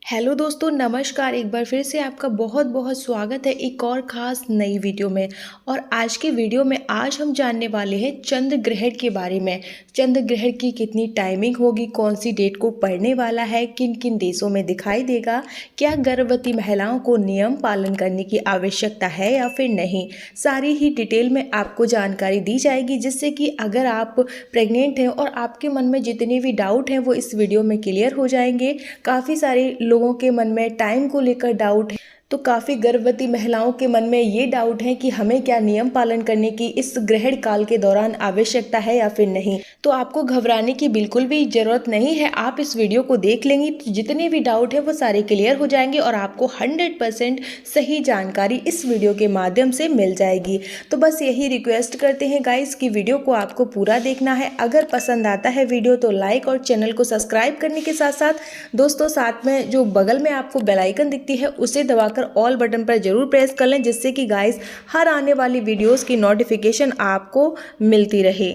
Hello दोस्तों, नमस्कार। एक बार फिर से आपका बहुत बहुत स्वागत है एक और ख़ास नई वीडियो में। और आज के वीडियो में आज हम जानने वाले हैं चंद्र ग्रहण के बारे में। चंद्र ग्रहण की कितनी टाइमिंग होगी, कौन सी डेट को पड़ने वाला है, किन किन देशों में दिखाई देगा, क्या गर्भवती महिलाओं को नियम पालन करने की आवश्यकता है या फिर नहीं, सारी ही डिटेल में आपको जानकारी दी जाएगी, जिससे कि अगर आप प्रेग्नेंट हैं और आपके मन में जितने भी डाउट हैं वो इस वीडियो में क्लियर हो जाएंगे। काफ़ी सारे लोगों के मन में टाइम को लेकर डाउट है, तो काफ़ी गर्भवती महिलाओं के मन में ये डाउट है कि हमें क्या नियम पालन करने की इस ग्रहण काल के दौरान आवश्यकता है या फिर नहीं। तो आपको घबराने की बिल्कुल भी ज़रूरत नहीं है। आप इस वीडियो को देख लेंगे तो जितने भी डाउट है वो सारे क्लियर हो जाएंगे और आपको 100% सही जानकारी इस वीडियो के माध्यम से मिल जाएगी। तो बस यही रिक्वेस्ट करते हैं गाइस कि वीडियो को आपको पूरा देखना है। अगर पसंद आता है वीडियो तो लाइक और चैनल को सब्सक्राइब करने के साथ साथ दोस्तों साथ में जो बगल में आपको बेल आइकन दिखती है उसे दबाकर ऑल बटन पर जरूर प्रेस कर लें, जिससे कि गाइस हर आने वाली वीडियोस की नोटिफिकेशन आपको मिलती रहे।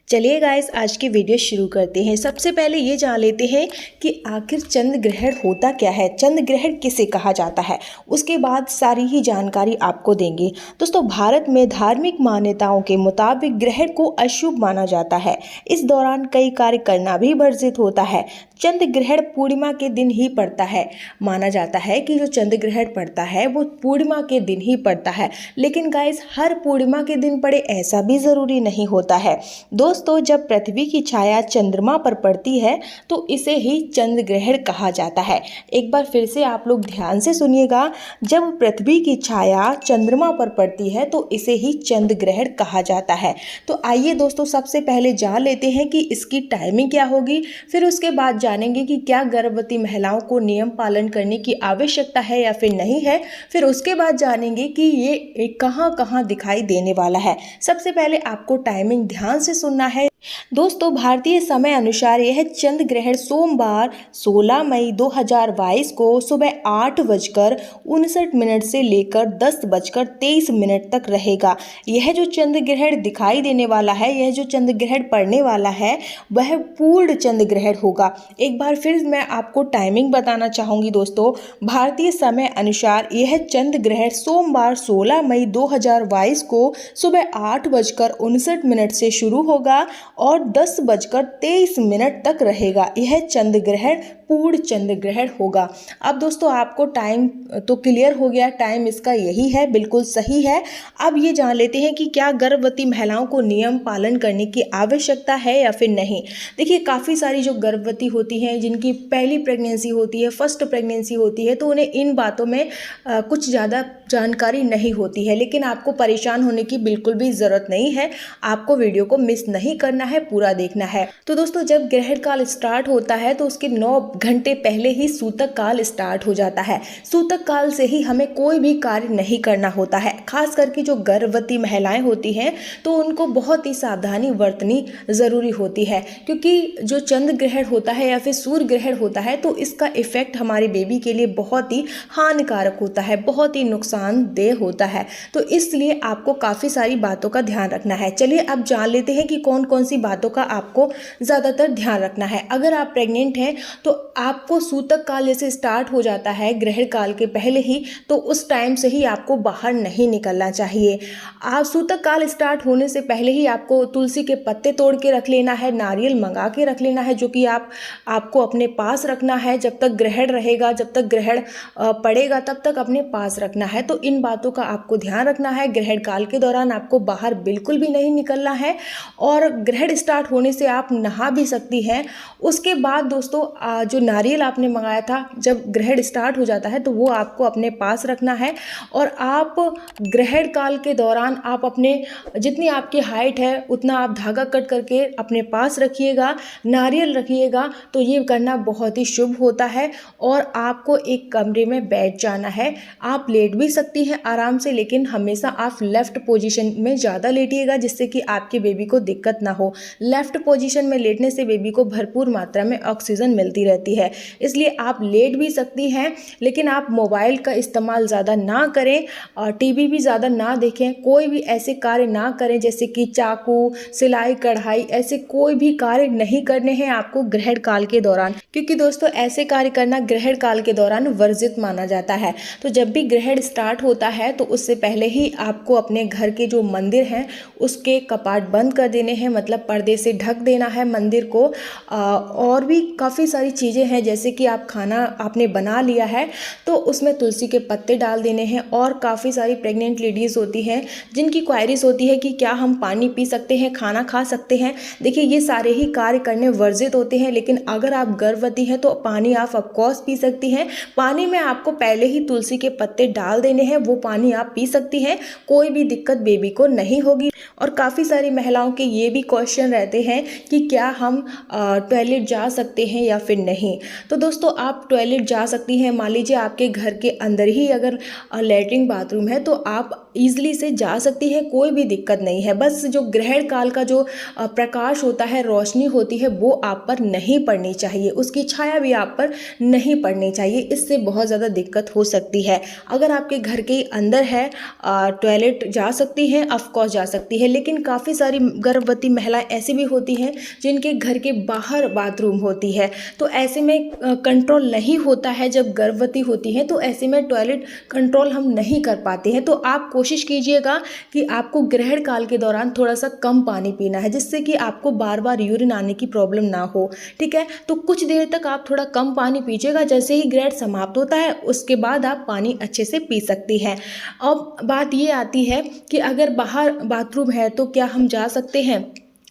चलिए गाइस, आज की वीडियो शुरू करते हैं। सबसे पहले ये जान लेते हैं कि आखिर चंद्र ग्रहण होता क्या है, चंद्र ग्रहण किसे कहा जाता है। उसके बाद सारी ही जानकारी आपको देंगे। दोस्तों, भारत में धार्मिक मान्यताओं के मुताबिक ग्रहण को अशुभ माना जाता है। इस दौरान कई कार्य करना भी वर्जित होता है। चंद्र ग्रहण पूर्णिमा के दिन ही पड़ता है। माना जाता है कि जो चंद्र ग्रहण पड़ता है वो पूर्णिमा के दिन ही पड़ता है, लेकिन गाइस हर पूर्णिमा के दिन पड़े ऐसा भी ज़रूरी नहीं होता है। दोस्तों, जब पृथ्वी की छाया चंद्रमा पर पड़ती है तो इसे ही चंद्र ग्रहण कहा जाता है। एक बार फिर से आप लोग ध्यान से सुनिएगा, जब पृथ्वी की छाया चंद्रमा पर पड़ती है तो इसे ही चंद्र ग्रहण कहा जाता है। तो आइए दोस्तों, सबसे पहले जान लेते हैं कि इसकी टाइमिंग क्या होगी, फिर उसके बाद जानेंगे कि क्या गर्भवती महिलाओं को नियम पालन करने की आवश्यकता है या फिर नहीं है। फिर उसके बाद जानेंगे कि ये कहाँ कहाँ दिखाई देने वाला है। सबसे पहले आपको टाइमिंग ध्यान से सुनना है। दोस्तों, भारतीय समय अनुसार यह चंद्र ग्रहण सोमवार 16 मई 2022 को सुबह 8:59 से लेकर 10:23 तक रहेगा। यह जो चंद्र ग्रहण दिखाई देने वाला है, यह जो चंद्र ग्रहण पड़ने वाला है वह पूर्ण चंद्र ग्रहण होगा। एक बार फिर मैं आपको टाइमिंग बताना चाहूँगी। दोस्तों, भारतीय समय अनुसार यह चंद्र ग्रहण सोमवार 16 मई 2022 को सुबह 8:59 से शुरू होगा और 10:23 तक रहेगा। यह चंद्र ग्रहण पूर्ण चंद्र ग्रहण होगा। अब दोस्तों, आपको टाइम तो क्लियर हो गया, टाइम इसका यही है, बिल्कुल सही है। अब ये जान लेते हैं कि क्या गर्भवती महिलाओं को नियम पालन करने की आवश्यकता है या फिर नहीं। देखिए, काफ़ी सारी जो गर्भवती होती हैं, जिनकी पहली प्रेगनेंसी होती है, फर्स्ट प्रेगनेंसी होती है, तो उन्हें इन बातों में कुछ ज़्यादा जानकारी नहीं होती है। लेकिन आपको परेशान होने की बिल्कुल भी ज़रूरत नहीं है। आपको वीडियो को मिस नहीं करना है, पूरा देखना है। तो दोस्तों, जब ग्रहण काल स्टार्ट होता है तो उसके 9 घंटे पहले ही सूतक काल स्टार्ट हो जाता है। सूतक काल से ही हमें कोई भी कार्य नहीं करना होता है। खास करके जो गर्भवती महिलाएं होती हैं तो उनको बहुत ही सावधानी बरतनी ज़रूरी होती है, क्योंकि जो चंद्र ग्रहण होता है या फिर सूर्य ग्रहण होता है तो इसका इफेक्ट हमारे बेबी के लिए बहुत ही हानिकारक होता है, बहुत ही नुकसानदेह होता है। तो इसलिए आपको काफ़ी सारी बातों का ध्यान रखना है। चलिए अब जान लेते हैं कि कौन कौन सी बातों का आपको ज़्यादातर ध्यान रखना है। अगर आप प्रेग्नेंट हैं तो आपको सूतक काल जैसे स्टार्ट हो जाता है ग्रहण काल के पहले ही, तो उस टाइम से ही आपको बाहर नहीं निकलना चाहिए। आप सूतक काल स्टार्ट होने से पहले ही आपको तुलसी के पत्ते तोड़ के रख लेना है, नारियल मंगा के रख लेना है, जो कि आपको अपने पास रखना है। जब तक ग्रहण रहेगा, जब तक ग्रहण पड़ेगा तब तक अपने पास रखना है। तो इन बातों का आपको ध्यान रखना है। ग्रहण काल के दौरान आपको बाहर बिल्कुल भी नहीं निकलना है और ग्रहण स्टार्ट होने से आप नहा भी सकती हैं। उसके बाद दोस्तों, जो नारियल आपने मंगाया था, जब ग्रहण स्टार्ट हो जाता है तो वो आपको अपने पास रखना है। और आप ग्रहण काल के दौरान आप अपने जितनी आपकी हाइट है उतना आप धागा कट करके अपने पास रखिएगा, नारियल रखिएगा। तो ये करना बहुत ही शुभ होता है। और आपको एक कमरे में बैठ जाना है। आप लेट भी सकती हैं आराम से, लेकिन हमेशा आप लेफ्ट पोजीशन में ज़्यादा लेटिएगा, जिससे कि आपके बेबी को दिक्कत ना हो। लेफ्ट पोजीशन में लेटने से बेबी को भरपूर मात्रा में ऑक्सीजन मिलती रहती है, इसलिए आप लेट भी सकती हैं। लेकिन आप मोबाइल का इस्तेमाल ज़्यादा ना करें और टीवी भी ज़्यादा ना देखें। कोई भी ऐसे कार्य ना करें जैसे कि चाकू, सिलाई, कढ़ाई, ऐसे कोई भी कार्य नहीं करने हैं आपको ग्रहण काल के दौरान, क्योंकि दोस्तों ऐसे कार्य करना ग्रहण काल के दौरान वर्जित माना जाता है। तो जब भी ग्रहण स्टार्ट होता है तो उससे पहले ही आपको अपने घर के जो मंदिर हैं उसके कपाट बंद कर देने हैं, मतलब पर्दे से ढक देना है मंदिर को। और भी काफ़ी सारी चीज़ें हैं, जैसे कि आप खाना आपने बना लिया है तो उसमें तुलसी के पत्ते डाल देने हैं। और काफ़ी सारी प्रेग्नेंट लेडीज़ होती हैं जिनकी क्वायरीज होती है कि क्या हम पानी पी सकते हैं, खाना खा सकते हैं। देखिए ये सारे ही कार्य करने वर्जित होते हैं, लेकिन अगर आप गर्भवती हैं तो पानी आप ऑफकोर्स पी सकती हैं। पानी में आपको पहले ही तुलसी के पत्ते डाल देने हैं, वो पानी आप पी सकती हैं, कोई भी दिक्कत बेबी को नहीं होगी। और काफ़ी सारी महिलाओं के ये भी क्वेश्चन रहते हैं कि क्या हम टॉयलेट जा सकते हैं या फिर नहीं। तो दोस्तों आप टॉयलेट जा सकती हैं। मान लीजिए आपके घर के अंदर ही अगर लैट्रिन बाथरूम है तो आप ईजिली से जा सकती है, कोई भी दिक्कत नहीं है। बस जो ग्रहण काल का जो प्रकाश होता है, रोशनी होती है, वो आप पर नहीं पड़नी चाहिए, उसकी छाया भी आप पर नहीं पड़नी चाहिए, इससे बहुत ज़्यादा दिक्कत हो सकती है। अगर आपके घर के अंदर है टॉयलेट जा सकती हैं, ऑफकोर्स जा सकती है। लेकिन काफ़ी सारी गर्भवती महिलाएं ऐसी भी होती हैं जिनके घर के बाहर बाथरूम होती है, तो ऐसे में कंट्रोल नहीं होता है। जब गर्भवती होती हैं तो ऐसे में टॉयलेट कंट्रोल हम नहीं कर पाते हैं। तो आप कोशिश कीजिएगा कि आपको ग्रहण काल के दौरान थोड़ा सा कम पानी पीना है, जिससे कि आपको बार बार यूरिन आने की प्रॉब्लम ना हो। ठीक है, तो कुछ देर तक आप थोड़ा कम पानी पीजिएगा। जैसे ही ग्रहण समाप्त होता है उसके बाद आप पानी अच्छे से पी सकती हैं। अब बात ये आती है कि अगर बाहर बाथरूम है तो क्या हम जा सकते हैं।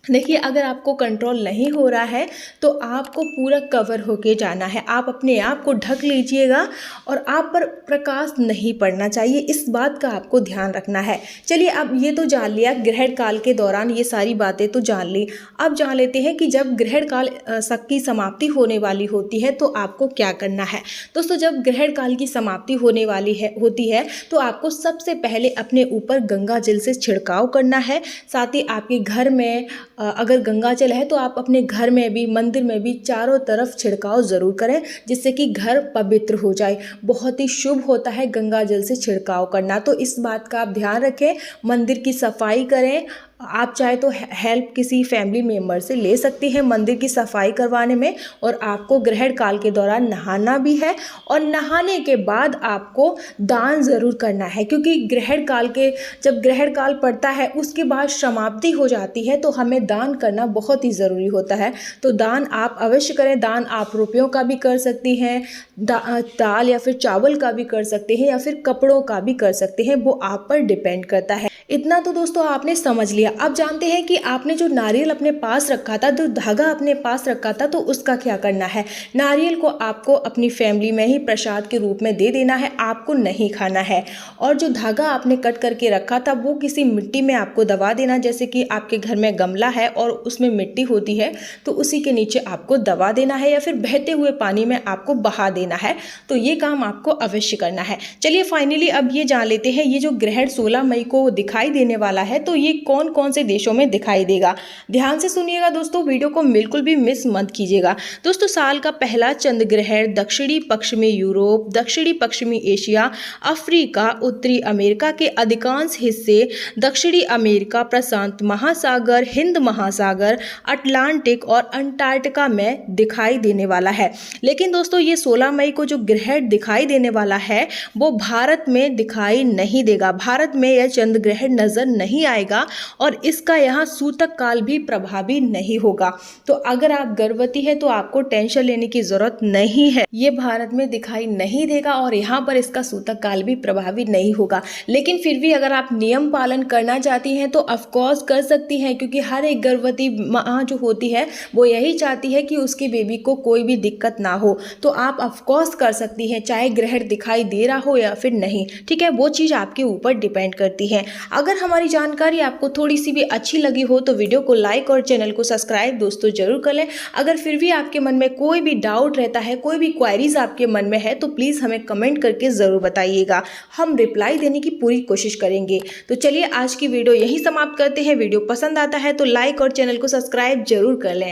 देखिए अगर आपको कंट्रोल नहीं हो रहा है तो आपको पूरा कवर होके जाना है, आप अपने आप को ढक लीजिएगा और आप पर प्रकाश नहीं पड़ना चाहिए, इस बात का आपको ध्यान रखना है। चलिए अब ये तो जान लिया, ग्रहण काल के दौरान ये सारी बातें तो जान ली। अब जान लेते हैं कि जब ग्रहण काल की समाप्ति होने वाली होती है तो आपको क्या करना है। दोस्तों जब ग्रहण काल की समाप्ति होने वाली होती है तो आपको सबसे पहले अपने ऊपर गंगा जल से छिड़काव करना है। साथ ही आपके घर में अगर गंगा जल है तो आप अपने घर में भी, मंदिर में भी चारों तरफ छिड़काव ज़रूर करें, जिससे कि घर पवित्र हो जाए। बहुत ही शुभ होता है गंगा जल से छिड़काव करना, तो इस बात का आप ध्यान रखें। मंदिर की सफाई करें, आप चाहे तो हेल्प किसी फैमिली मेम्बर से ले सकती हैं मंदिर की सफाई करवाने में। और आपको ग्रहण काल के दौरान नहाना भी है, और नहाने के बाद आपको दान ज़रूर करना है, क्योंकि ग्रहण काल के जब ग्रहण काल पड़ता है उसके बाद समाप्ति हो जाती है, तो हमें दान करना बहुत ही ज़रूरी होता है। तो दान आप अवश्य करें। दान आप रुपयों का भी कर सकती हैं, दाल या फिर चावल का भी कर सकते हैं, या फिर कपड़ों का भी कर सकते हैं, वो आप पर डिपेंड करता है। इतना तो दोस्तों आपने समझ लिया। अब जानते हैं कि आपने जो नारियल अपने पास रखा था, जो धागा अपने पास रखा था, तो उसका क्या करना है। नारियल को आपको अपनी फैमिली में ही प्रसाद के रूप में दे देना है, आपको नहीं खाना है। और जो धागा आपने कट करके रखा था वो किसी मिट्टी में आपको दबा देना, जैसे कि आपके घर में गमला है और उसमें मिट्टी होती है तो उसी के नीचे आपको दबा देना है, या फिर बहते हुए पानी में आपको बहा देना है। तो ये काम आपको अवश्य करना है। चलिए फाइनली अब ये जान लेते हैं, ये जो ग्रहण 16 मई को दिखाई देने वाला है तो ये कौन कौन से देशों में दिखाई देगा। ध्यान से सुनिएगा दोस्तों, वीडियो को बिल्कुल भी मिस मत कीजिएगा। दोस्तों साल का पहला चंद्र ग्रहण दक्षिणी पश्चिमी यूरोप, दक्षिणी पश्चिमी एशिया, अफ्रीका, उत्तरी अमेरिका के अधिकांश हिस्से, दक्षिणी अमेरिका, प्रशांत महासागर, हिंद महासागर, अटलांटिक और अंटार्कटिका में दिखाई देने वाला है। लेकिन दोस्तों ये 16 मई को जो ग्रहण दिखाई देने वाला है वो भारत में दिखाई नहीं देगा। भारत में यह चंद्र ग्रहण नजर नहीं आएगा और इसका यहाँ सूतक काल भी प्रभावी नहीं होगा। तो अगर आप गर्भवती है तो आपको टेंशन लेने की जरूरत नहीं है, ये भारत में दिखाई नहीं देगा और यहाँ पर इसका सूतक काल भी प्रभावी नहीं होगा। लेकिन फिर भी अगर आप नियम पालन करना चाहती हैं तो ऑफकोर्स कर सकती हैं, क्योंकि हर एक गर्भवती माँ जो होती है वो यही चाहती है कि उसके बेबी को कोई भी दिक्कत ना हो। तो आप ऑफकोर्स कर सकती हैं, चाहे ग्रहण दिखाई दे रहा हो या फिर नहीं। ठीक है, वो चीज़ आपके ऊपर डिपेंड करती है। अगर हमारी जानकारी आपको थोड़ी सी भी अच्छी लगी हो तो वीडियो को लाइक और चैनल को सब्सक्राइब दोस्तों जरूर कर लें। अगर फिर भी आपके मन में कोई भी डाउट रहता है, कोई भी क्वेरीज आपके मन में है तो प्लीज़ हमें कमेंट करके ज़रूर बताइएगा, हम रिप्लाई देने की पूरी कोशिश करेंगे। तो चलिए आज की वीडियो यहीं समाप्त करते हैं। वीडियो पसंद आता है तो लाइक और चैनल को सब्सक्राइब जरूर कर लें।